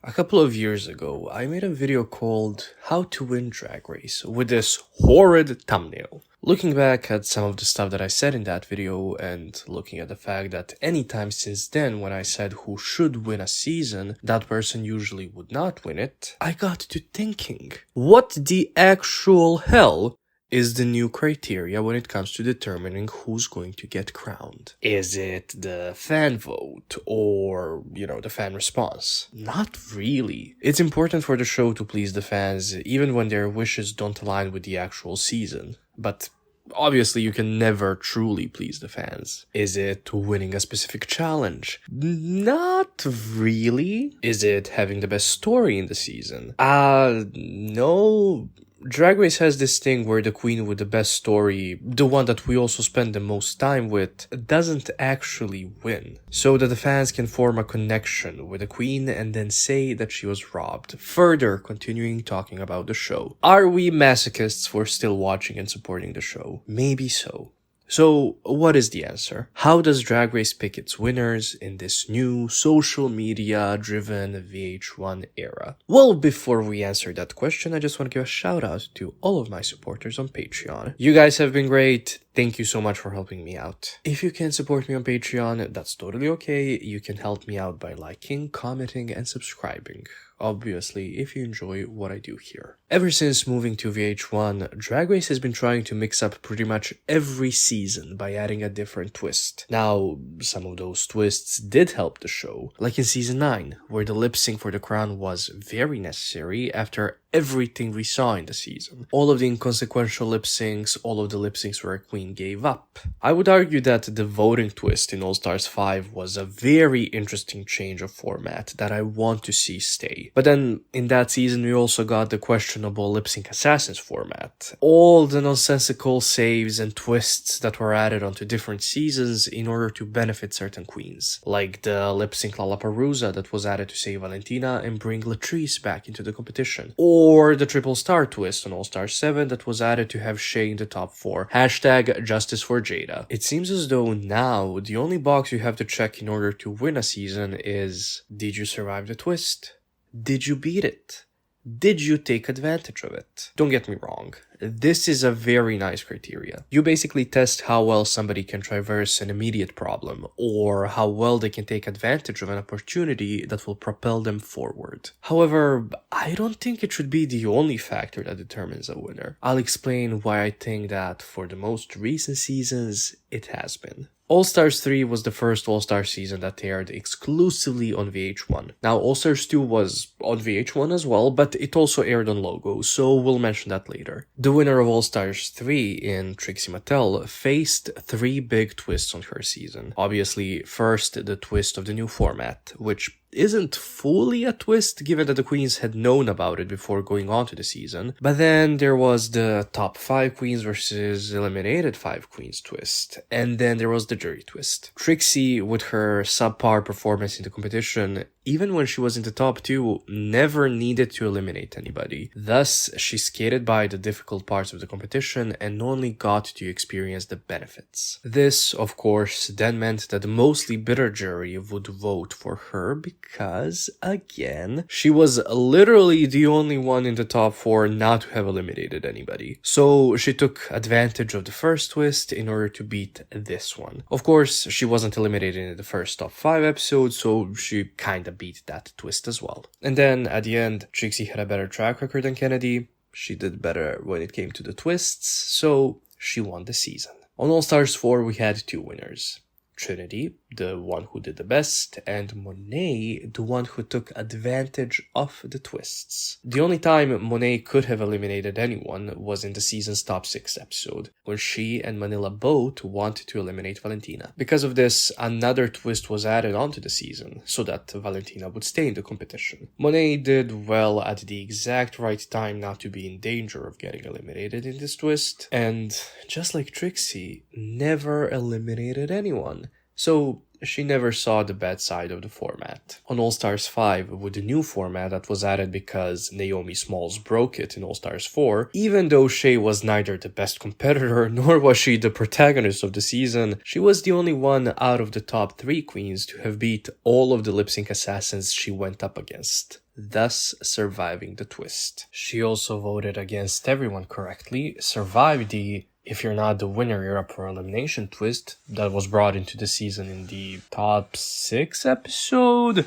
A couple of years ago, I made a video called How to Win Drag Race with this horrid thumbnail. Looking back at some of the stuff that I said in that video and looking at the fact that anytime since then when I said who should win a season, that person usually would not win it, I got to thinking, what the actual hell is the new criteria when it comes to determining who's going to get crowned? Is it the fan vote or, the fan response? Not really. It's important for the show to please the fans even when their wishes don't align with the actual season. But obviously you can never truly please the fans. Is it winning a specific challenge? Not really. Is it having the best story in the season? No. Drag Race has this thing where the queen with the best story, the one that we also spend the most time with, doesn't actually win. So that the fans can form a connection with the queen and then say that she was robbed. Further continuing talking about the show. Are we masochists for still watching and supporting the show? Maybe so. So, what is the answer? How does Drag Race pick its winners in this new social media-driven VH1 era? Well, before we answer that question, I just want to give a shout out to all of my supporters on Patreon. You guys have been great. Thank you so much for helping me out. If you can support me on Patreon, that's totally okay. You can help me out by liking, commenting, and subscribing. Obviously, if you enjoy what I do here. Ever since moving to VH1, Drag Race has been trying to mix up pretty much every season by adding a different twist. Now, some of those twists did help the show, like in season 9, where the lip sync for the crown was very necessary after everything we saw in the season. All of the inconsequential lip syncs, all of the lip syncs where a queen gave up. I would argue that the voting twist in All Stars 5 was a very interesting change of format that I want to see stay. But then, in that season, we also got the questionable lip sync assassins format. All the nonsensical saves and twists that were added onto different seasons in order to benefit certain queens. Like the lip sync Lollapalooza that was added to save Valentina and bring Latrice back into the competition. Or the triple star twist on All Star 7 that was added to have Shea in the top 4. Hashtag justice for Jaida. It seems as though now the only box you have to check in order to win a season is, did you survive the twist? Did you beat it? Did you take advantage of it? Don't get me wrong, this is a very nice criteria. You basically test how well somebody can traverse an immediate problem, or how well they can take advantage of an opportunity that will propel them forward. However, I don't think it should be the only factor that determines a winner. I'll explain why I think that for the most recent seasons, it has been. All Stars 3 was the first All Star season that aired exclusively on VH1. Now, All Stars 2 was on VH1 as well, but it also aired on Luggo, so we'll mention that later. The winner of All Stars 3 in Trixie Mattel faced 3 big twists on her season. Obviously, first, the twist of the new format, which isn't fully a twist given that the queens had known about it before going on to the season. But then there was the top 5 queens versus eliminated 5 queens twist. And then there was the jury twist. Trixie, with her subpar performance in the competition, even when she was in the top 2, never needed to eliminate anybody. Thus, she skated by the difficult parts of the competition and only got to experience the benefits. This, of course, then meant that the mostly bitter jury would vote for her because, again, she was literally the only one in the top 4 not to have eliminated anybody. So she took advantage of the first twist in order to beat this one. Of course, she wasn't eliminated in the first top 5 episodes, so she kinda beat that twist as well. And then, at the end, Trixie had a better track record than Kennedie. She did better when it came to the twists, so she won the season. On All Stars 4, we had 2 winners. Trinity, the one who did the best, and Monét, the one who took advantage of the twists. The only time Monét could have eliminated anyone was in the season's top 6 episode, when she and Manila both wanted to eliminate Valentina. Because of this, another twist was added onto the season, so that Valentina would stay in the competition. Monét did well at the exact right time not to be in danger of getting eliminated in this twist, and just like Trixie, never eliminated anyone. So she never saw the bad side of the format. On All Stars 5, with the new format that was added because Naomi Smalls broke it in All Stars 4, even though Shea was neither the best competitor nor was she the protagonist of the season, she was the only one out of the top 3 queens to have beat all of the lip sync assassins she went up against. thus surviving the twist. She also voted against everyone correctly, survived the "if you're not the winner, you're up for elimination" twist that was brought into the season in the top 6 episode.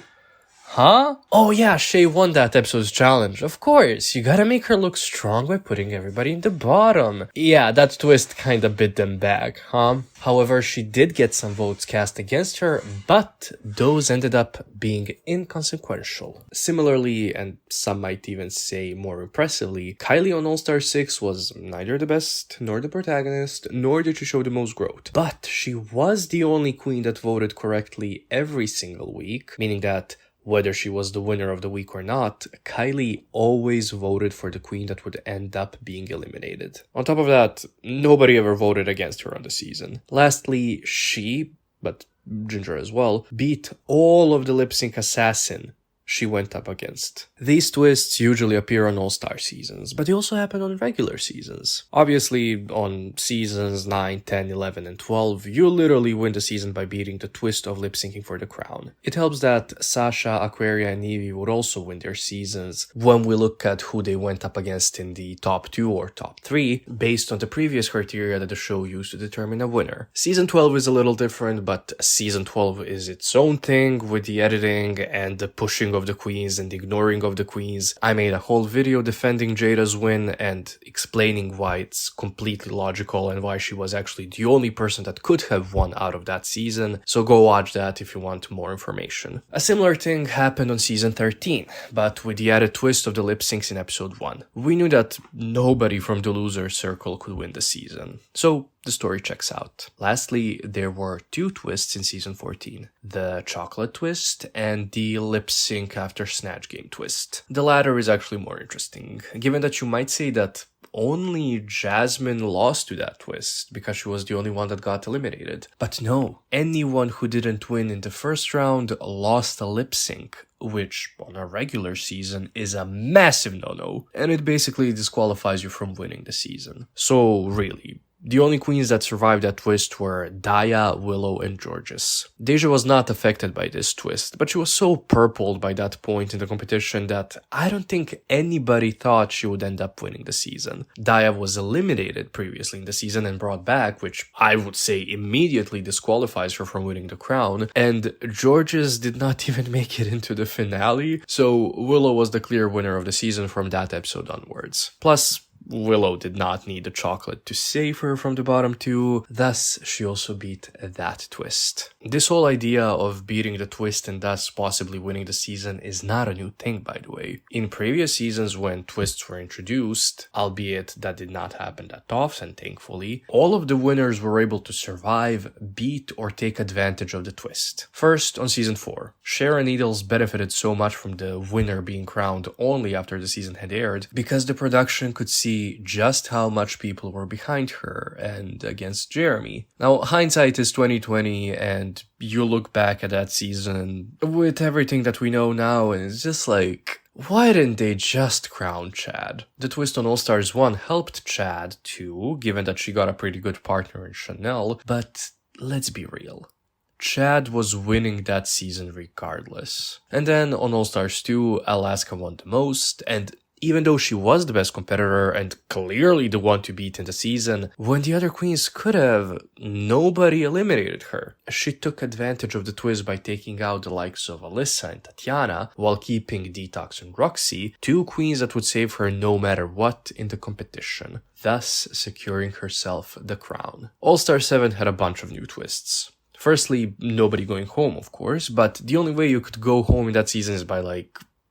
Huh? Oh yeah, Shea won that episode's challenge. Of course, you gotta make her look strong by putting everybody in the bottom. Yeah, that twist kinda bit them back, huh? However, she did get some votes cast against her, but those ended up being inconsequential. Similarly, and some might even say more impressively, Kylie on All-Star 6 was neither the best, nor the protagonist, nor did she show the most growth. But she was the only queen that voted correctly every single week, meaning that whether she was the winner of the week or not, Kylie always voted for the queen that would end up being eliminated. On top of that, nobody ever voted against her on the season. Lastly, she, but Ginger as well, beat all of the lip-sync assassin she went up against. These twists usually appear on All-Star seasons, but they also happen on regular seasons. Obviously, on seasons 9, 10, 11, and 12, you literally win the season by beating the twist of lip-syncing for the crown. It helps that Sasha, Aquaria, and Yvie would also win their seasons when we look at who they went up against in the top 2 or top 3, based on the previous criteria that the show used to determine a winner. Season 12 is a little different, but season 12 is its own thing with the editing and the pushing of the queens and ignoring of the queens. I made a whole video defending Jaida's win and explaining why it's completely logical and why she was actually the only person that could have won out of that season, so go watch that if you want more information. A similar thing happened on season 13, but with the added twist of the lip syncs in episode 1. We knew that nobody from the loser circle could win the season, so the story checks out. Lastly, there were 2 twists in season 14. The chocolate twist and the lip sync after Snatch Game twist. The latter is actually more interesting, given that you might say that only Jasmine lost to that twist because she was the only one that got eliminated. But no, anyone who didn't win in the first round lost a lip sync, which on a regular season is a massive no-no, and it basically disqualifies you from winning the season. So really, the only queens that survived that twist were Daya, Willow, and Jorgeous. Deja was not affected by this twist, but she was so purpled by that point in the competition that I don't think anybody thought she would end up winning the season. Daya was eliminated previously in the season and brought back, which I would say immediately disqualifies her from winning the crown, and Jorgeous did not even make it into the finale, so Willow was the clear winner of the season from that episode onwards. Plus, Willow did not need the chocolate to save her from the bottom 2, thus she also beat that twist. This whole idea of beating the twist and thus possibly winning the season is not a new thing, by the way. In previous seasons when twists were introduced, albeit that did not happen that often thankfully, all of the winners were able to survive, beat, or take advantage of the twist. First, on season 4, Sharon Needles benefited so much from the winner being crowned only after the season had aired because the production could see just how much people were behind her and against Jeremy. Now, hindsight is 2020, and you look back at that season with everything that we know now, and it's just like, why didn't they just crown Chad? The twist on All Stars 1 helped Chad too, given that she got a pretty good partner in Chanel, but let's be real. Chad was winning that season regardless. And then on All Stars 2, Alaska won the most, and even though she was the best competitor and clearly the one to beat in the season, when the other queens could have, nobody eliminated her. She took advantage of the twist by taking out the likes of Alyssa and Tatiana while keeping Detox and Roxy, 2 queens that would save her no matter what in the competition, thus securing herself the crown. All-Star 7 had a bunch of new twists. Firstly, nobody going home, of course, but the only way you could go home in that season is by,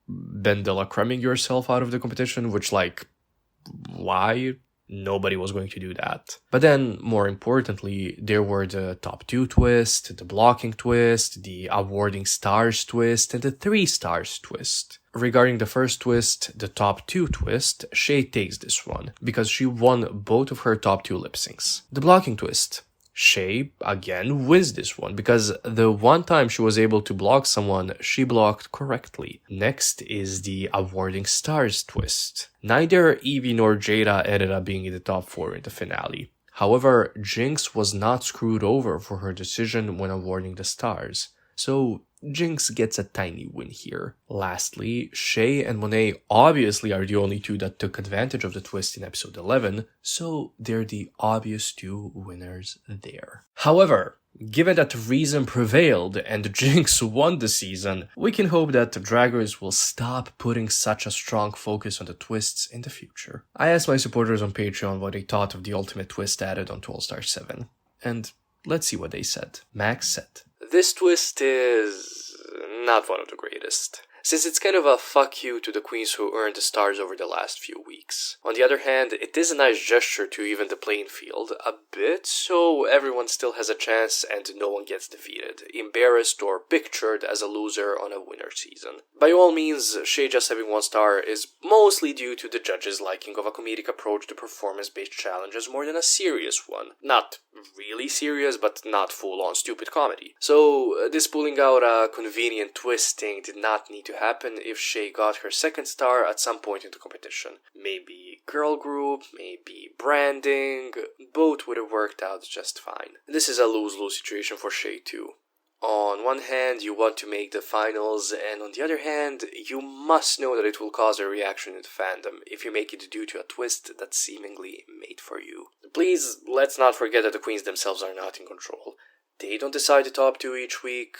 Ben de la Creming yourself out of the competition, which, why? Nobody was going to do that. But then, more importantly, there were the top 2 twist, the blocking twist, the awarding stars twist, and the 3 stars twist. Regarding the first twist, the top 2 twist, Shea takes this one, because she won both of her top 2 lip syncs. The blocking twist, Shea, again, wins this one, because the one time she was able to block someone, she blocked correctly. Next is the awarding stars twist. Neither Yvie nor Jaida ended up being in the top 4 in the finale. However, Jinkx was not screwed over for her decision when awarding the stars. So, Jinkx gets a tiny win here. Lastly, Shea and Monét obviously are the only two that took advantage of the twist in episode 11, so they're the obvious two winners there. However, given that reason prevailed and Jinkx won the season, we can hope that Drag Race will stop putting such a strong focus on the twists in the future. I asked my supporters on Patreon what they thought of the ultimate twist added onto All Star 7, and let's see what they said. Max said, "This twist is not one of the greatest, since it's kind of a fuck you to the queens who earned the stars over the last few weeks. On the other hand, it is a nice gesture to even the playing field a bit, so everyone still has a chance and no one gets defeated, embarrassed or pictured as a loser on a winner season. By all means, Shea just having 1 star is mostly due to the judges' liking of a comedic approach to performance-based challenges more than a serious one. Not really serious, but not full-on stupid comedy. So this pulling out a convenient twist thing did not need to happen if Shea got her 2nd star at some point in the competition. Maybe girl group, maybe branding, both would have worked out just fine. This is a lose-lose situation for Shea too. On one hand, you want to make the finals, and on the other hand, you must know that it will cause a reaction in the fandom if you make it due to a twist that's seemingly made for you. Please, let's not forget that the queens themselves are not in control. They don't decide the top 2 each week,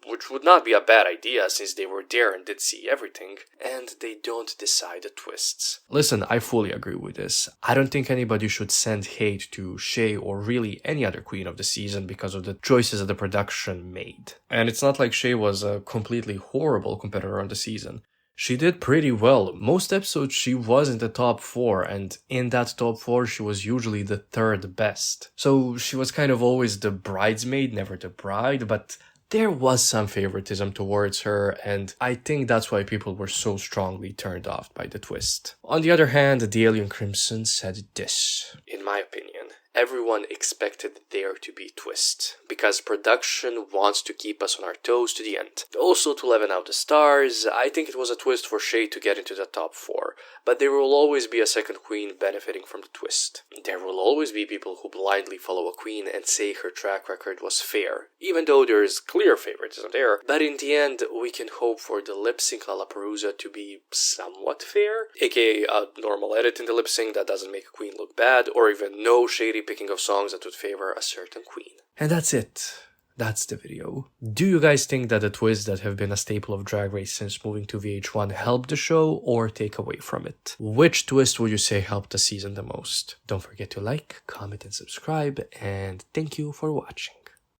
which would not be a bad idea since they were there and did see everything, and they don't decide the twists. Listen, I fully agree with this. I don't think anybody should send hate to Shea or really any other queen of the season because of the choices that the production made. And it's not like Shea was a completely horrible competitor on the season. She did pretty well. Most episodes she was in the top 4, and in that top 4 she was usually the 3rd best. So she was kind of always the bridesmaid, never the bride, but there was some favoritism towards her, and I think that's why people were so strongly turned off by the twist. On the other hand, the Alien Crimson said this: "In my opinion, everyone expected there to be twist, because production wants to keep us on our toes to the end. Also, to level out the stars, I think it was a twist for Shea to get into the top 4, but there will always be a second queen benefiting from the twist. There will always be people who blindly follow a queen and say her track record was fair, even though there is clear favoritism there, but in the end, we can hope for the lip-sync Lollapalooza to be somewhat fair, aka a normal edit in the lip-sync that doesn't make a queen look bad, or even no shady picking of songs that would favor a certain queen." And that's it. That's the video. Do you guys think that the twists that have been a staple of Drag Race since moving to VH1 helped the show or take away from it? Which twist would you say helped the season the most? Don't forget to like, comment and subscribe, and thank you for watching.